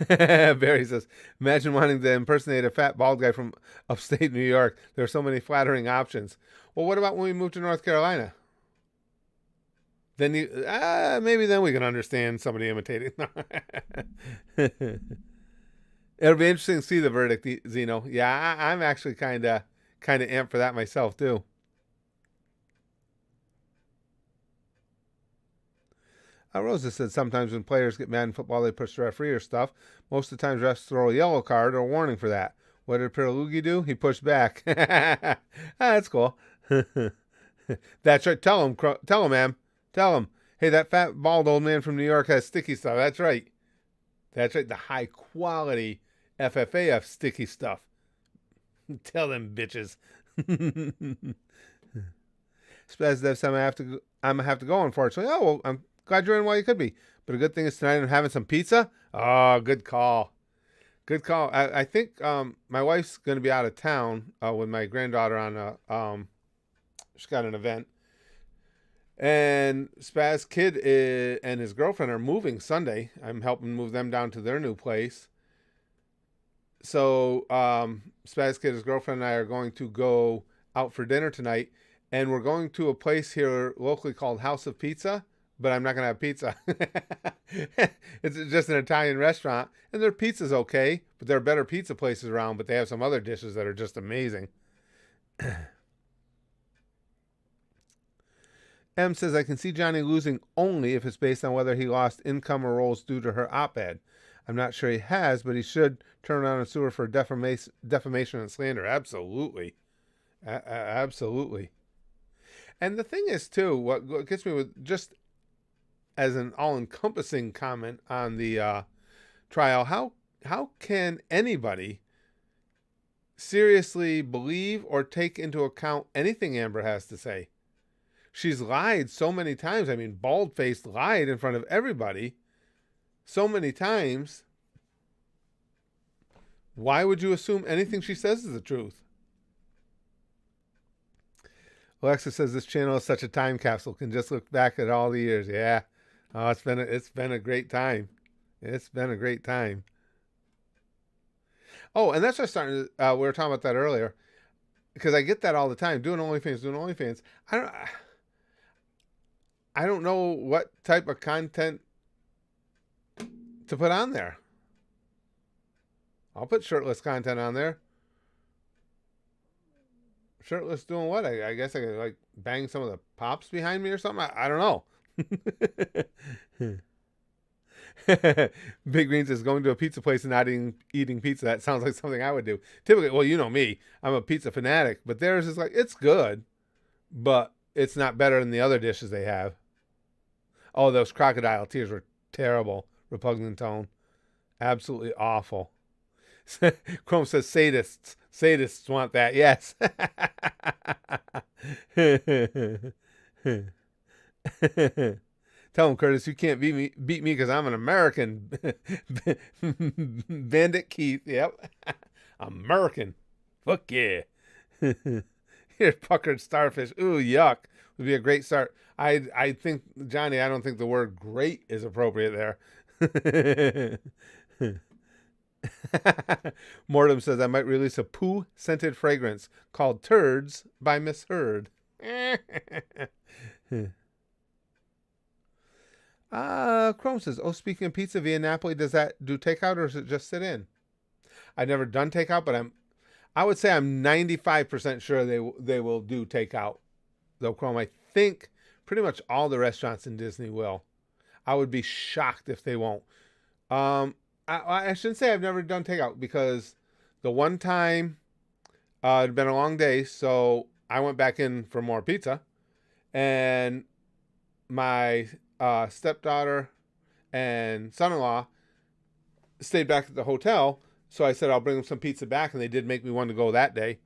Barry says, imagine wanting to impersonate a fat bald guy from upstate New York. There are so many flattering options. Well, what about when we move to North Carolina? Then maybe then we can understand somebody imitating. It'll be interesting to see the verdict, Zeno. Yeah, I'm actually kind of amped for that myself too. Rosa said sometimes when players get mad in football, they push the referee or stuff. Most of the times, refs throw a yellow card or a warning for that. What did Piralugi do? He pushed back. That's cool. That's right. Tell him, man. Tell him. Hey, that fat, bald old man from New York has sticky stuff. That's right. That's right. The high quality FFAF sticky stuff. Tell them bitches. Spaz Dev said I'm gonna have to go, unfortunately. Oh well, I'm glad you're in while you could be. But a good thing is tonight I'm having some pizza. Oh, good call. Good call. I think my wife's gonna be out of town with my granddaughter on she's got an event. And Spaz Kid and his girlfriend are moving Sunday. I'm helping move them down to their new place. So Spaz Kid, his girlfriend, and I are going to go out for dinner tonight. And we're going to a place here locally called House of Pizza. But I'm not going to have pizza. It's just an Italian restaurant. And their pizza's okay. But there are better pizza places around. But they have some other dishes that are just amazing. M says, I can see Johnny losing only if it's based on whether he lost income or roles due to her op-ed. I'm not sure he has, but he should turn around and sue her for defamation and slander. Absolutely. Absolutely. And the thing is, too, what gets me with just as an all-encompassing comment on the trial, how can anybody seriously believe or take into account anything Amber has to say? She's lied so many times. I mean, bald-faced lied in front of everybody so many times. Why would you assume anything she says is the truth? Alexa says this channel is such a time capsule. Can just look back at all the years. Yeah. Oh, it's been a great time. It's been a great time. Oh, and that's what starting. We were talking about that earlier, because I get that all the time. Doing OnlyFans. I don't know what type of content to put on there. I'll put shirtless content on there. Shirtless doing what? I guess I could like bang some of the pops behind me or something. I don't know. Big Green says going to a pizza place and not eating pizza. That sounds like something I would do. Typically, well, you know me. I'm a pizza fanatic. But theirs is like, it's good. But it's not better than the other dishes they have. Oh, those crocodile tears were terrible. Repugnant tone. Absolutely awful. Chrome says sadists. Sadists want that. Yes. Tell him, Curtis, you can't beat me because I'm an American. Bandit Keith. Yep. American. Fuck yeah. Here's puckered starfish. Ooh, yuck. Would be a great start. I think, Johnny, I don't think the word great is appropriate there. Mortem says I might release a poo-scented fragrance called Turds by Miss Heard. Chrome says, oh, speaking of pizza via Napoli, does that do takeout or does it just sit in? I've never done takeout, but I would say I'm 95% sure they will do takeout. Though, Chrome, I think pretty much all the restaurants in Disney will. I would be shocked if they won't. I shouldn't say I've never done takeout because the one time it'd been a long day, so I went back in for more pizza, and my stepdaughter and son-in-law stayed back at the hotel. So I said I'll bring them some pizza back, and they did make me one to go that day.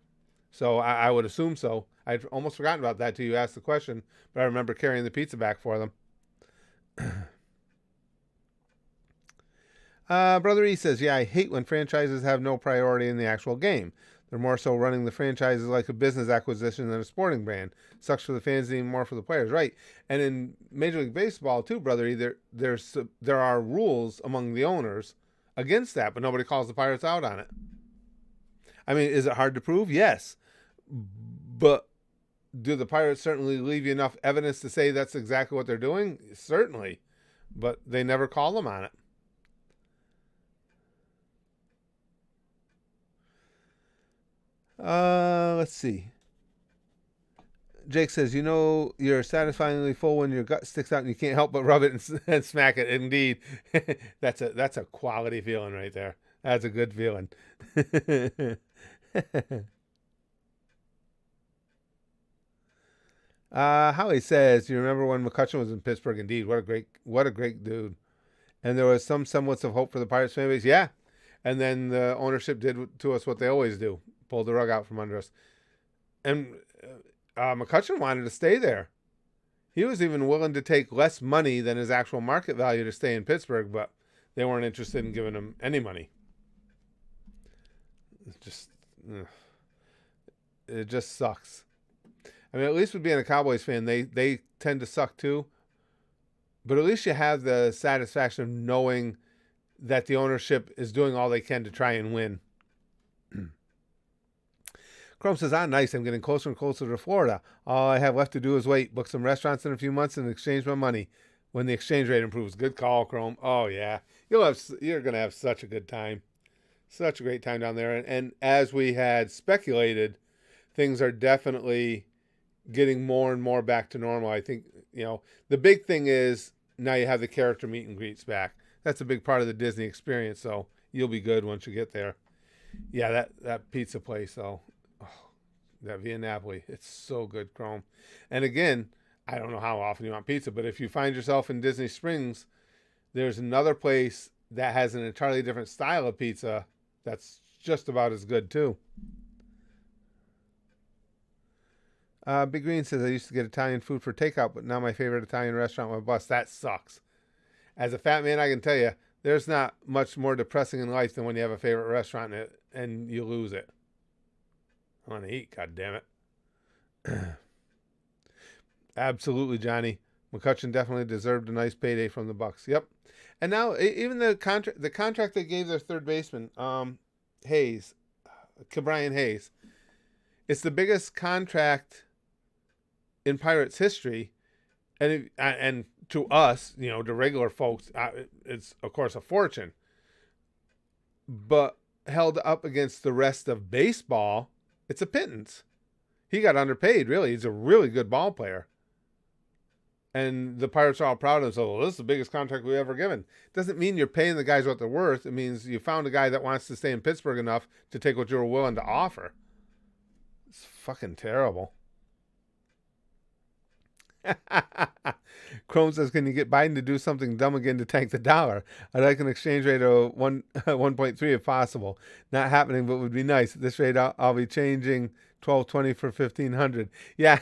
So I would assume so. I'd almost forgotten about that till you asked the question, but I remember carrying the pizza back for them. Brother E says, yeah, I hate when franchises have no priority in the actual game. They're more so running the franchises like a business acquisition than a sporting brand. Sucks for the fans and even more for the players, right? And in Major League Baseball too, Brother E, there are rules among the owners against that, but nobody calls the Pirates out on it. I mean, is it hard to prove? Yes. But do the Pirates certainly leave you enough evidence to say that's exactly what they're doing? Certainly. But they never call them on it. Let's see. Jake says, you know, you're satisfyingly full when your gut sticks out and you can't help but rub it and smack it. Indeed. That's a quality feeling right there. That's a good feeling. Howie says, you remember when McCutcheon was in Pittsburgh? Indeed. What a great dude. And there was some semblance of hope for the Pirates fan base. Yeah. And then the ownership did to us what they always do, pulled the rug out from under us. And McCutcheon wanted to stay there. He was even willing to take less money than his actual market value to stay in Pittsburgh, but they weren't interested in giving him any money. It just sucks. I mean, at least with being a Cowboys fan, they tend to suck too. But at least you have the satisfaction of knowing that the ownership is doing all they can to try and win. Chrome says, nice. I'm getting closer and closer to Florida. All I have left to do is wait, book some restaurants in a few months, and exchange my money when the exchange rate improves. Good call, Chrome. Oh, yeah. You're going to have such a good time. Such a great time down there. And as we had speculated, things are definitely getting more and more back to normal. I think, the big thing is now you have the character meet and greets back. That's a big part of the Disney experience, so you'll be good once you get there. Yeah, that pizza place, though. That Via Napoli, it's so good, Chrome. And again, I don't know how often you want pizza, but if you find yourself in Disney Springs, there's another place that has an entirely different style of pizza that's just about as good, too. Big Green says, I used to get Italian food for takeout, but now my favorite Italian restaurant with a bus. That sucks. As a fat man, I can tell you, there's not much more depressing in life than when you have a favorite restaurant and you lose it. I want to eat, God damn it. Absolutely, Johnny. McCutcheon definitely deserved a nice payday from the Bucs. Yep. And now even the contract they gave their third baseman, Hayes, Ke'Bryan Hayes, it's the biggest contract in Pirates history, and to us, to regular folks, it's of course a fortune. But held up against the rest of baseball, it's a pittance. He got underpaid, really. He's a really good ball player. And the Pirates are all proud of him. So, this is the biggest contract we've ever given. Doesn't mean you're paying the guys what they're worth. It means you found a guy that wants to stay in Pittsburgh enough to take what you were willing to offer. It's fucking terrible. Chrome says, can you get Biden to do something dumb again to tank the dollar? I'd like an exchange rate of 1.3 if possible. Not happening, but would be nice. At this rate, I'll be changing $12.20 for $1,500. Yeah.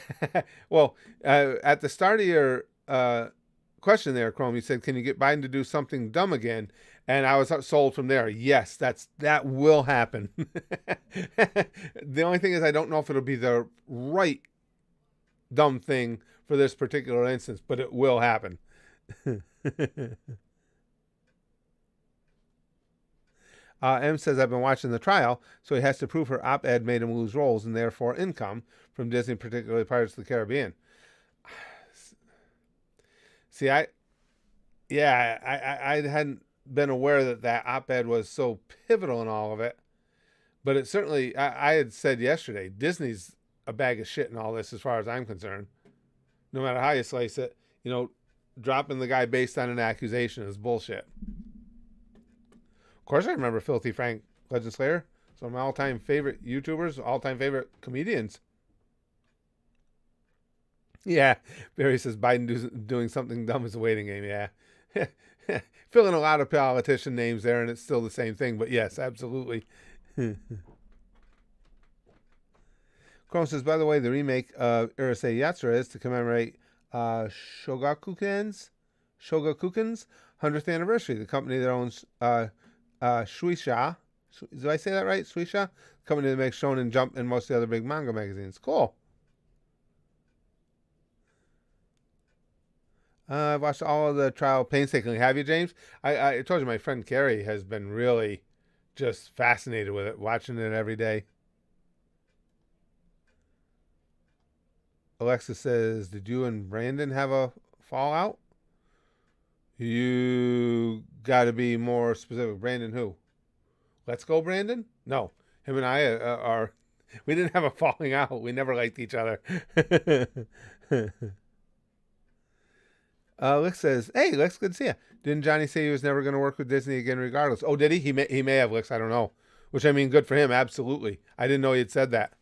Well, at the start of your question there, Chrome, you said, can you get Biden to do something dumb again? And I was sold from there. Yes, that will happen. The only thing is I don't know if it'll be the right dumb thing for this particular instance, but it will happen. M says, I've been watching the trial, so he has to prove her op-ed made him lose roles and therefore income from Disney, particularly Pirates of the Caribbean. See, I hadn't been aware that op-ed was so pivotal in all of it, but it certainly, I had said yesterday, Disney's a bag of shit in all this as far as I'm concerned. No matter how you slice it, dropping the guy based on an accusation is bullshit. Of course, I remember Filthy Frank, Legend Slayer. Some of my all-time favorite YouTubers, all-time favorite comedians. Yeah, Barry says Biden doing something dumb is a waiting game. Yeah. Filling a lot of politician names there, and it's still the same thing. But yes, absolutely. Chrome says, by the way, the remake of Urusei Yatsura is to commemorate Shogakukan's 100th anniversary. The company that owns Shueisha, did I say that right? Shueisha? The company that makes Shonen Jump and most of the other big manga magazines. Cool. I've watched all of the trial painstakingly. Have you, James? I told you my friend Carrie has been really just fascinated with it, watching it every day. Alexa says, did you and Brandon have a fallout? You got to be more specific. Brandon who? Let's Go Brandon? No. Him and I are... We didn't have a falling out. We never liked each other. Lex says, hey, Lex, good to see you. Didn't Johnny say he was never going to work with Disney again regardless? Oh, did he? He may have, Lex. I don't know. Which, I mean, good for him. Absolutely. I didn't know he had said that.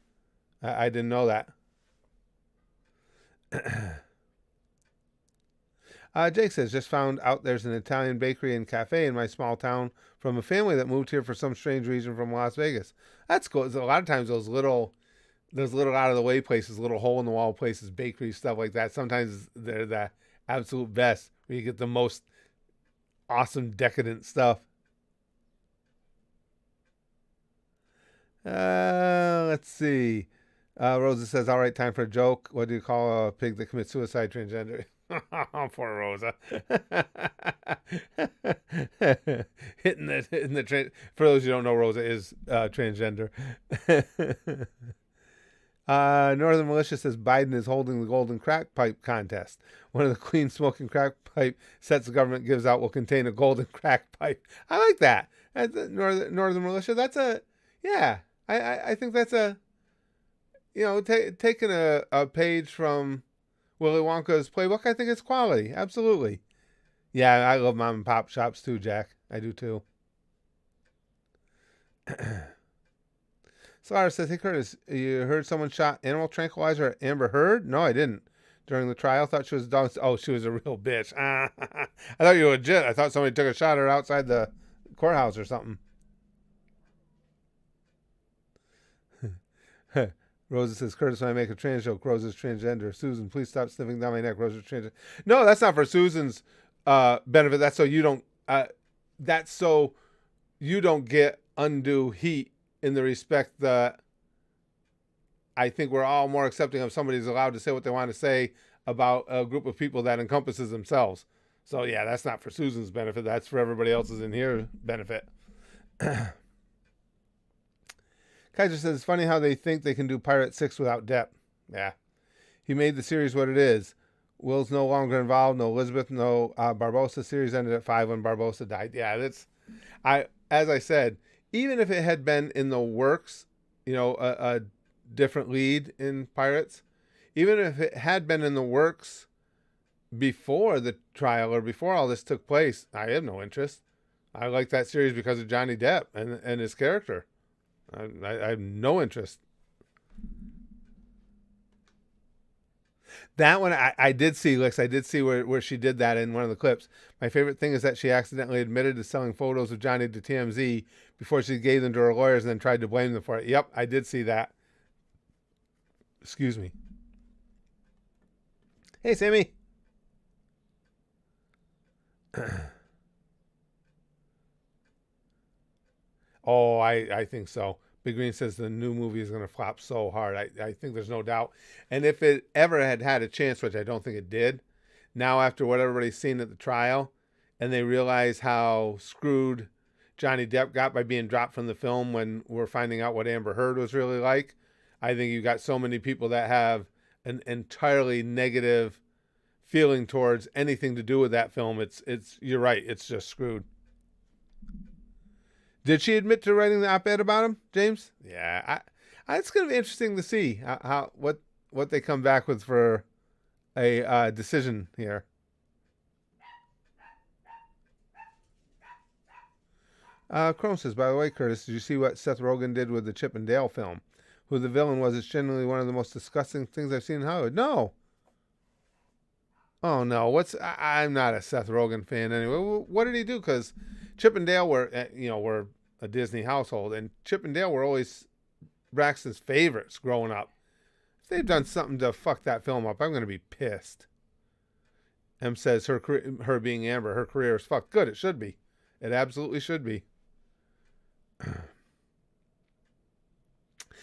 I didn't know that. Jake says, just found out there's an Italian bakery and cafe in my small town from a family that moved here for some strange reason from Las Vegas. That's cool. So a lot of times those little out of the way places, little hole in the wall places, bakeries, stuff like that. Sometimes they're the absolute best where you get the most awesome decadent stuff. Let's see. Rosa says, all right, time for a joke. What do you call a pig that commits suicide, transgender? Poor Rosa. hitting the train. For those who don't know, Rosa is transgender. Northern Militia says Biden is holding the golden crack pipe contest. One of the clean smoking crack pipe sets the government gives out will contain a golden crack pipe. I like that. Northern Militia. That's a, yeah. I think that's a, taking a page from Willy Wonka's playbook. I think it's quality. Absolutely. Yeah, I love mom and pop shops too, Jack. I do too. Solara says, hey Curtis, you heard someone shot animal tranquilizer at Amber Heard? No, I didn't. During the trial, thought she was done. Oh, she was a real bitch. I thought you were legit. I thought somebody took a shot at her outside the courthouse or something. Rosa says, Curtis, when I make a trans joke, Rosa's transgender. Susan, please stop sniffing down my neck. Rosa's transgender. No, that's not for Susan's benefit. That's so you don't get undue heat, in the respect that I think we're all more accepting of somebody who's allowed to say what they want to say about a group of people that encompasses themselves. So yeah, that's not for Susan's benefit. That's for everybody else's in here benefit. Kaiser says, it's funny how they think they can do Pirate 6 without Depp. Yeah. He made the series what it is. Will's no longer involved. No Elizabeth, no Barbosa. Series ended at 5 when Barbosa died. Yeah, as I said, even if it had been in the works, a different lead in Pirates, even if it had been in the works before the trial or before all this took place, I have no interest. I like that series because of Johnny Depp and his character. I have no interest. That one I did see, Lex. I did see where she did that in one of the clips. My favorite thing is that she accidentally admitted to selling photos of Johnny to TMZ before she gave them to her lawyers and then tried to blame them for it. Yep, I did see that. Excuse me. Hey, Sammy. Oh, I think so. Big Green says the new movie is going to flop so hard. I think there's no doubt. And if it ever had a chance, which I don't think it did, now after what everybody's seen at the trial, and they realize how screwed Johnny Depp got by being dropped from the film when we're finding out what Amber Heard was really like, I think you've got so many people that have an entirely negative feeling towards anything to do with that film. It's you're right. It's just screwed. Did she admit to writing the op-ed about him, James? Yeah, it's going to be interesting to see what they come back with for a decision here. Chrome says, by the way, Curtis, did you see what Seth Rogen did with the Chip and Dale film? Who the villain was is generally one of the most disgusting things I've seen in Hollywood. No. Oh, no. I'm not a Seth Rogen fan anyway. What did he do? Because Chip and Dale were a Disney household, and Chip and Dale were always Braxton's favorites growing up. If they've done something to fuck that film up, I'm going to be pissed. M says her being Amber, her career is fucked. Good, it should be. It absolutely should be.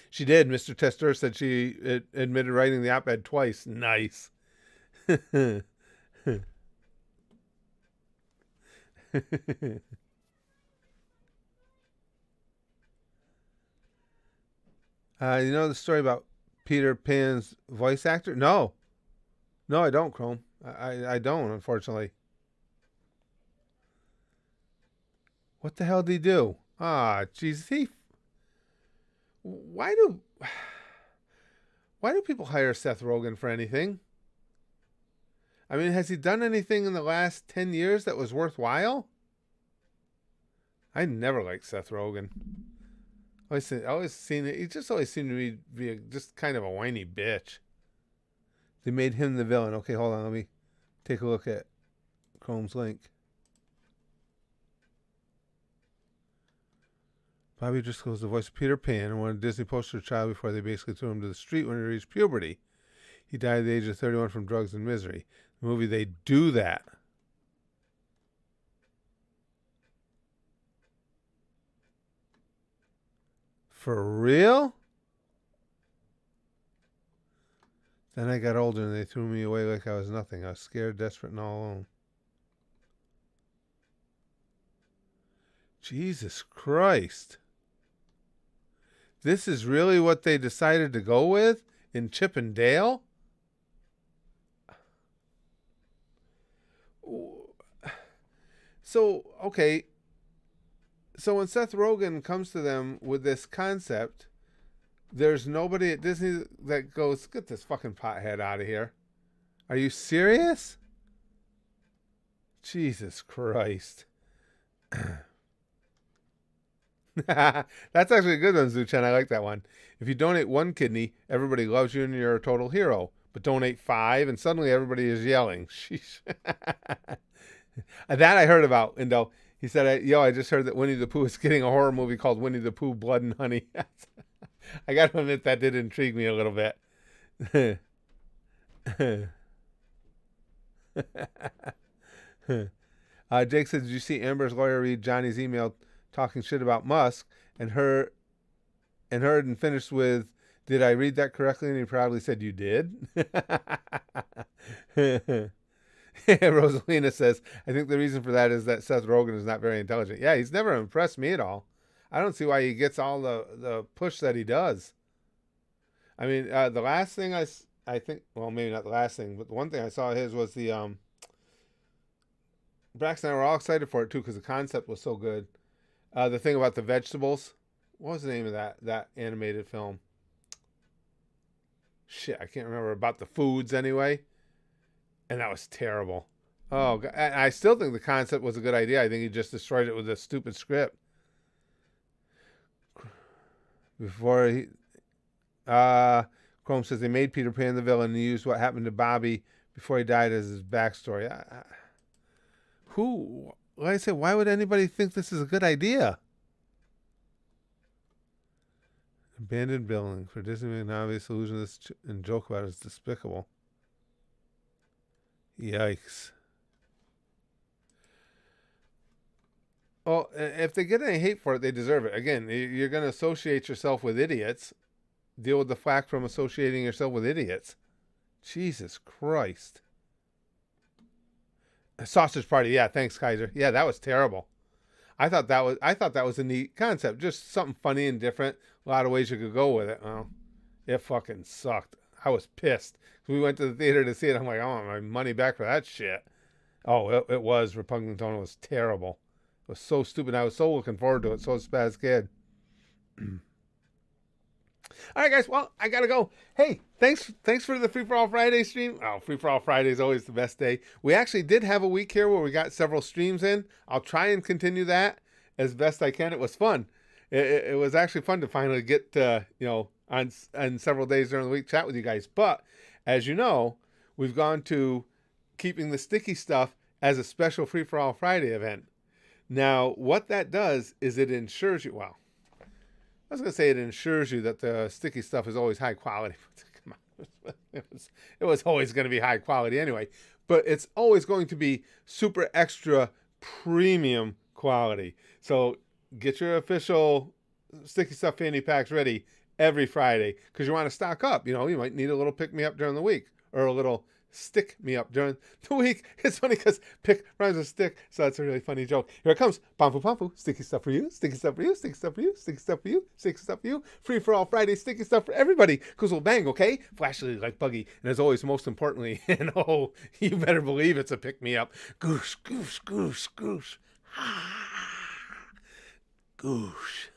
She did. Mr. Tester said she admitted writing the op-ed twice. Nice. You know the story about Peter Pan's voice actor? No, I don't, Chrome. I don't, unfortunately. What the hell did he do? Jesus, why do people hire Seth Rogen for anything? I mean, has he done anything in the last 10 years that was worthwhile? I never liked Seth Rogen. Always seen it. He just always seemed to be just kind of a whiny bitch. They made him the villain. Okay, hold on. Let me take a look at Chrome's link. Bobby Driscoll is the voice of Peter Pan and wanted a Disney poster child before they basically threw him to the street when he reached puberty. He died at the age of 31 from drugs and misery. The movie, they do that. For real? Then I got older and they threw me away like I was nothing. I was scared, desperate, and all alone. Jesus Christ. This is really what they decided to go with in Chip and Dale? So, okay. So when Seth Rogen comes to them with this concept, there's nobody at Disney that goes, get this fucking pothead out of here. Are you serious? Jesus Christ. That's actually a good one, Zuchen. I like that one. If you donate 1 kidney, everybody loves you and you're a total hero. But donate 5 and suddenly everybody is yelling. Sheesh. That I heard about, Indo. He said, I just heard that Winnie the Pooh is getting a horror movie called Winnie the Pooh, Blood and Honey. I got to admit, that did intrigue me a little bit. Jake said, did you see Amber's lawyer read Johnny's email talking shit about Musk and heard and finished with, did I read that correctly? And he proudly said, you did? Rosalina says, I think the reason for that is that Seth Rogen is not very intelligent. Yeah, he's never impressed me at all. I don't see why he gets all the push that he does. I mean, the last thing I think, well, maybe not the last thing, but the one thing I saw of his was the, Brax and I were all excited for it too because the concept was so good. The thing about the vegetables. What was the name of that animated film? Shit, I can't remember. About the foods anyway. And that was terrible. Oh, God. I still think the concept was a good idea. I think he just destroyed it with a stupid script. Before he... Chrome says they made Peter Pan the villain and used what happened to Bobby before he died as his backstory. Like I said, why would anybody think this is a good idea? Abandoned building. For Disney, an obvious illusion of this and joke about it is despicable. Yikes. Well, if they get any hate for it, they deserve it. Again, you're going to associate yourself with idiots. Deal with the flack from associating yourself with idiots. Jesus Christ. Sausage Party. Yeah, thanks, Kaiser. Yeah, that was terrible. I thought that was a neat concept. Just something funny and different. A lot of ways you could go with it. Well, it fucking sucked. I was pissed. We went to the theater to see it. I'm like, I want my money back for that shit. Oh, it was. Repugnant Tone was terrible. It was so stupid. I was so looking forward to it. So spaz kid. All right, guys. Well, I gotta go. Hey, thanks for the Free for All Friday stream. Oh, Free for All Friday is always the best day. We actually did have a week here where we got several streams in. I'll try and continue that as best I can. It was fun. It was actually fun to finally get on several days during the week chat with you guys. But as you know, we've gone to keeping the sticky stuff as a special Free for All Friday event. Now, what that does is it ensures you. Well, I was going to say it ensures you that the sticky stuff is always high quality. Come on. It was always going to be high quality anyway. But it's always going to be super extra premium quality. So get your official sticky stuff fanny packs ready every Friday because you want to stock up. You might need a little pick-me-up during the week or a little stick-me-up during the week. It's funny because pick rhymes with stick, so that's a really funny joke. Here it comes. Pampu Pampu. Sticky stuff for you. Sticky stuff for you. Sticky stuff for you. Sticky stuff for you. Sticky stuff for you. Free for All Friday. Sticky stuff for everybody. Kuzzle bang, okay? Flashily like Buggy. And as always, most importantly, you better believe it's a pick-me-up. Goosh, goosh, goosh, goosh. Goosh.